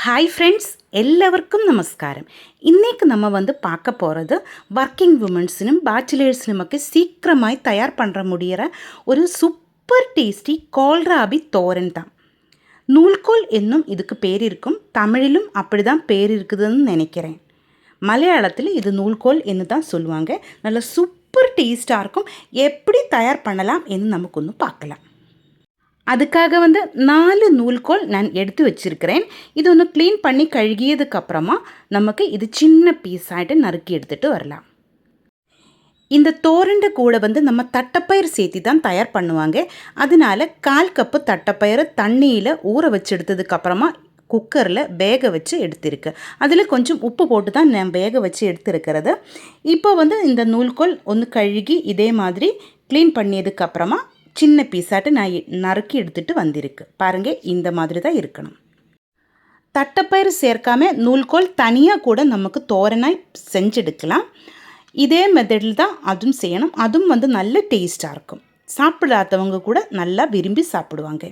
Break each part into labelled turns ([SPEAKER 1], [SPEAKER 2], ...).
[SPEAKER 1] Hi friends, எல்லாருக்கும் நமஸ்காரம். இன்றைக்கு நம்ம பார்க்க போகிறது ஒர்க்கிங் உமன்ஸினும் பேச்சுலர்ஸினுமൊക്കെ சீக்கிரமாய் தயார் பண்ணுற முடிகிற ஒரு சூப்பர் டேஸ்டி கோல்ராபி தோரன் தான். நூல்கோல் என்னும் இதுக்கு பேர் இருக்கும். தமிழிலும் அப்படி தான் பேர் இருக்குதுன்னு நினைக்கிறேன். மலையாளத்தில் இது நூல்கோல் என்று தான் சொல்லுவாங்க. நல்ல சூப்பர் டேஸ்ட்டாக இருக்கும். எப்படி தயார் பண்ணலாம் என்று நமக்கு ஒன்று பார்க்கலாம். அதுக்காக 4 நூல்கோல் நான் எடுத்து வச்சுருக்கிறேன். இது ஒன்று க்ளீன் பண்ணி கழுகியதுக்கப்புறமா நமக்கு இது சின்ன பீஸாகிட்டு நறுக்கி எடுத்துகிட்டு வரலாம். இந்த தோரண்ட கூட நம்ம தட்டைப்பயிறு சேர்த்தி தான் தயார் பண்ணுவாங்க. அதனால 1/4 கப்பு தட்டைப்பயிறு தண்ணியில் ஊற வச்சு எடுத்ததுக்கப்புறமா குக்கரில் வேக வச்சு எடுத்திருக்கு. அதில் கொஞ்சம் உப்பு போட்டு தான் நான் வேக வச்சு எடுத்துருக்கிறது. இப்போ இந்த நூல்கோல் ஒன்று கழுகி இதே மாதிரி க்ளீன் பண்ணியதுக்கப்புறமா சின்ன பீஸாட்டு நான் நறுக்கி எடுத்துகிட்டு வந்திருக்கு. பாருங்கள், இந்த மாதிரி தான் இருக்கணும். தட்டைப்பயிறு சேர்க்காம நூல்கோல் தனியாக கூட நமக்கு தோரனாய் செஞ்செடுக்கலாம். இதே மெத்தடில் தான் அதுவும் செய்யணும். அதுவும் நல்ல டேஸ்ட்டாக இருக்கும். சாப்பிடாதவங்க கூட நல்லா விரும்பி சாப்பிடுவாங்க.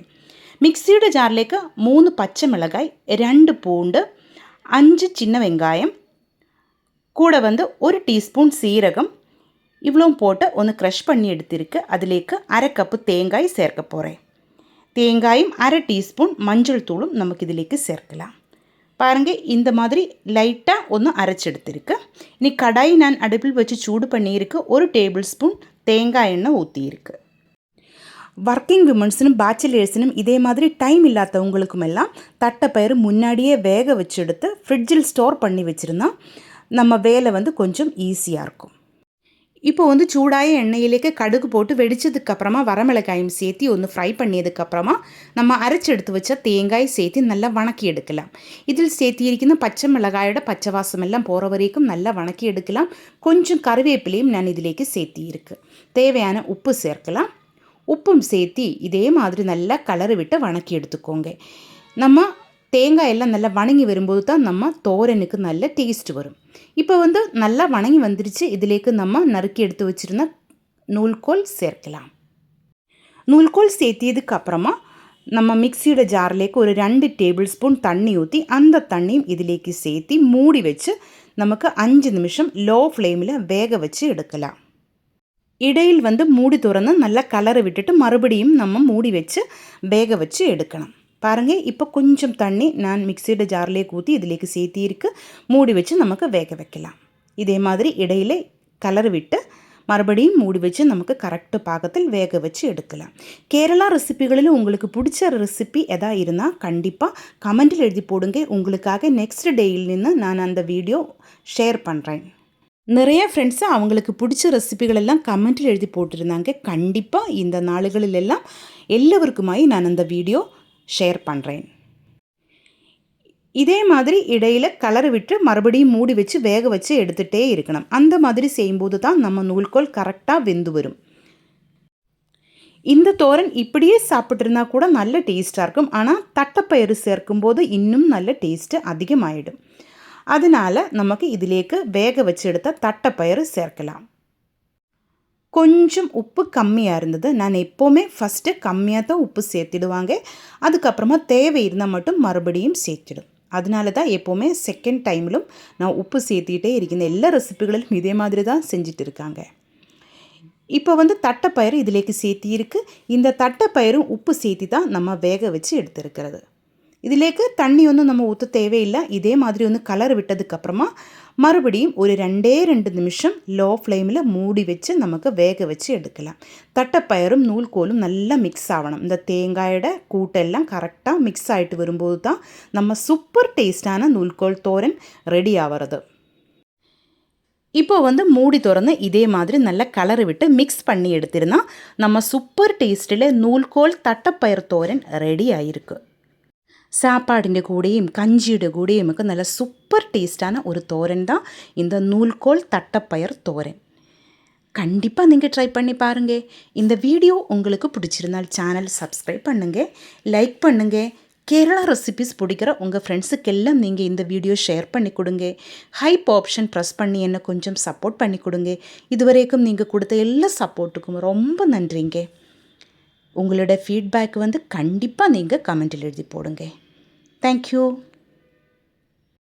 [SPEAKER 1] மிக்சியோட ஜார்லேக்கு 3 பச்சை மிளகாய், 2 பூண்டு, 5 சின்ன வெங்காயம், கூட 1 டீஸ்பூன் சீரகம் இவ்வளோ போட்டு ஒன்று க்ரஷ் பண்ணி எடுத்திருக்கு. அதிலேக்கு 1/2 கப்பு தேங்காய் சேர்க்க போகிறேன். தேங்காயும் 1/2 டீஸ்பூன் மஞ்சள் தூளும் நமக்கு இதிலேக்கு சேர்க்கலாம். பாருங்கள், இந்த மாதிரி லைட்டாக ஒன்று அரைச்சி எடுத்திருக்கு. இனி கடாய் நான் அடுப்பில் வச்சு சூடு பண்ணியிருக்கு. 1 டேபிள் ஸ்பூன் தேங்காய் எண்ணெய் ஊற்றியிருக்கு. ஒர்க்கிங் விமன்ஸினும் பேச்சுலர்ஸினும் இதே மாதிரி டைம் இல்லாதவங்களுக்கும் எல்லாம் தட்டைப்பயிறு முன்னாடியே வேக வச்சு எடுத்து ஃப்ரிட்ஜில் ஸ்டோர் பண்ணி வச்சுருந்தா நம்ம வேலை கொஞ்சம் ஈஸியாக இருக்கும். இப்போ சூடாய எண்ணெயிலேக்கு கடுகு போட்டு வெடிச்சதுக்கப்புறமா வரமிளகாயும் சேர்த்து ஒன்று ஃப்ரை பண்ணியதுக்கப்புறமா நம்ம அரைச்சி எடுத்து வச்ச தேங்காய் சேர்த்து நல்லா வணக்கி எடுக்கலாம். இதில் சேர்த்தியிருக்கிற பச்சை மிளகாயோட பச்சை வாசம் எல்லாம் போகிற வரைக்கும் நல்லா வணக்கி எடுக்கலாம். கொஞ்சம் கருவேப்பிலையும் நான் இதிலேக்கு சேர்த்தியிருக்கு. தேவையான உப்பு சேர்க்கலாம். உப்பும் சேர்த்தி இதே மாதிரி நல்லா கலரு விட்டு வணக்கி எடுத்துக்கோங்க. நம்ம தேங்காய் எல்லாம் நல்லா வணங்கி வரும்போது தான் நம்ம தோரனுக்கு நல்ல டேஸ்ட் வரும். இப்போ நல்லா வணங்கி வந்துருச்சு. இதிலேக்கு நம்ம நறுக்கி எடுத்து வச்சுருந்த நூல்கோல் சேர்க்கலாம். நூல்கோல் சேர்த்தியதுக்கு அப்புறமா நம்ம மிக்சியோட ஜார்லேக்கு ஒரு 2 டேபிள் ஸ்பூன் தண்ணி ஊற்றி அந்த தண்ணியும் இதிலேக்கு சேர்த்தி மூடி வச்சு நமக்கு 5 நிமிஷம் லோ ஃப்ளேமில் வேக வச்சு எடுக்கலாம். இடையில் மூடி திறந்து நல்லா கலரை விட்டுட்டு மறுபடியும் நம்ம மூடி வச்சு வேக வச்சு எடுக்கணும். பாருங்கள், இப்போ கொஞ்சம் தண்ணி நான் மிக்சியோட ஜார்லேயே ஊற்றி இதிலேக்கு சேர்த்திருக்கு. மூடி வச்சு நமக்கு வேக வைக்கலாம். இதே மாதிரி இடையில் கலர் விட்டு மறுபடியும் மூடி வச்சு நமக்கு கரெக்டு பாகத்தில் வேக வச்சு எடுக்கலாம். கேரளா ரெசிபிகளில் உங்களுக்கு பிடிச்ச ரெசிபி எதாவது இருந்தால் கண்டிப்பாக கமெண்டில் எழுதி போடுங்க. உங்களுக்காக நெக்ஸ்ட் டேயில் நின்று நான் அந்த வீடியோ ஷேர் பண்ணுறேன். நிறைய ஃப்ரெண்ட்ஸு அவங்களுக்கு பிடிச்ச ரெசிபிகள் எல்லாம் கமெண்டில் எழுதி போட்டிருந்தாங்க. கண்டிப்பாக இந்த நாளுகளிலெல்லாம் எல்லோருக்குமாய் நான் அந்த வீடியோ ஷேர் பண்ணுறேன். இதே மாதிரி இடையில் கலரை விட்டு மறுபடியும் மூடி வச்சு வேக வச்சு எடுத்துகிட்டே இருக்கணும். அந்த மாதிரி செய்யும்போது தான் நம்ம நூல்கோல் கரெக்டாக வெந்து வரும். இந்த தோரன் இப்படியே சாப்பிட்ருந்தா கூட நல்ல டேஸ்ட்டாக இருக்கும். ஆனால் தட்டைப்பயிறு சேர்க்கும்போது இன்னும் நல்ல டேஸ்ட்டு அதிகமாகிடும். அதனால் நமக்கு இதிலேக்கு வேக வச்சு எடுத்த தட்டைப்பயிறு சேர்க்கலாம். கொஞ்சம் உப்பு கம்மியாக இருந்தது. நான் எப்போவுமே ஃபஸ்ட்டு கம்மியாக தான் உப்பு சேர்த்திடுவாங்க. அதுக்கப்புறமா தேவை இருந்தால் மட்டும் மறுபடியும் சேர்த்திடும். அதனால தான் எப்போவுமே செகண்ட் டைமிலும் நான் உப்பு சேர்த்திட்டே இருக்கேன். எல்லா ரெசிபிகளிலும் இதே மாதிரி தான் செஞ்சுட்டு இருக்காங்க. இப்போ தட்டைப்பயிறு இதிலேக்கு சேர்த்திருக்கு. இந்த தட்டைப்பயிரும் உப்பு சேர்த்தி தான் நம்ம வேக வச்சு எடுத்துருக்கிறது. இதிலேக்கு தண்ணி நம்ம ஊற்ற தேவையில்லை. இதே மாதிரி கலர் விட்டதுக்கப்புறமா மறுபடியும் ஒரு 2 நிமிஷம் லோ ஃப்ளேமில் மூடி வச்சு நமக்கு வேக வச்சு எடுக்கலாம். தட்டைப்பயிரும் நூல்கோலும் நல்லா மிக்ஸ் ஆகணும். இந்த தேங்காயோட கூட்டெல்லாம் கரெக்டாக மிக்ஸ் ஆகிட்டு வரும்போது தான் நம்ம சூப்பர் டேஸ்டான நூல்கோல் தோரன் ரெடி ஆகிறது. இப்போ மூடி திறந்து இதே மாதிரி நல்லா கலரை விட்டு மிக்ஸ் பண்ணி எடுத்திருந்தா நம்ம சூப்பர் டேஸ்ட்டில் நூல்கோல் தட்டைப்பயிர் தோரன் ரெடி ஆகிருக்கு. சாப்பாടിൻ്റെ കൂടെയും കഞ്ചിയുടെ കൂടെയും ഒക്കെ നല്ല സൂപ്പർ ടേസ്റ്റാன ஒரு தோரன் தான் இந்த நூல்கோல் தட்டைப்பயிர் தோரன். கண்டிப்பாக நீங்கள் ட்ரை பண்ணி பாருங்கள். இந்த வீடியோ உங்களுக்கு பிடிச்சிருந்தால் சேனல் சப்ஸ்கிரைப் பண்ணுங்கள், லைக் பண்ணுங்கள். கேரளா ரெசிபிஸ் பிடிக்கிற உங்கள் ஃப்ரெண்ட்ஸுக்கெல்லாம் நீங்கள் இந்த வீடியோ ஷேர் பண்ணி கொடுங்க. ஹைப் ஆப்ஷன் ப்ரெஸ் பண்ணி என்ன கொஞ்சம் சப்போர்ட் பண்ணி கொடுங்க. இதுவரைக்கும் நீங்கள் கொடுத்த எல்லா சப்போர்ட்டுக்கும் ரொம்ப நன்றிங்க. உங்களோட ஃபீட்பேக் கண்டிப்பாக நீங்கள் கமெண்டில் எழுதி போடுங்க. Thank you.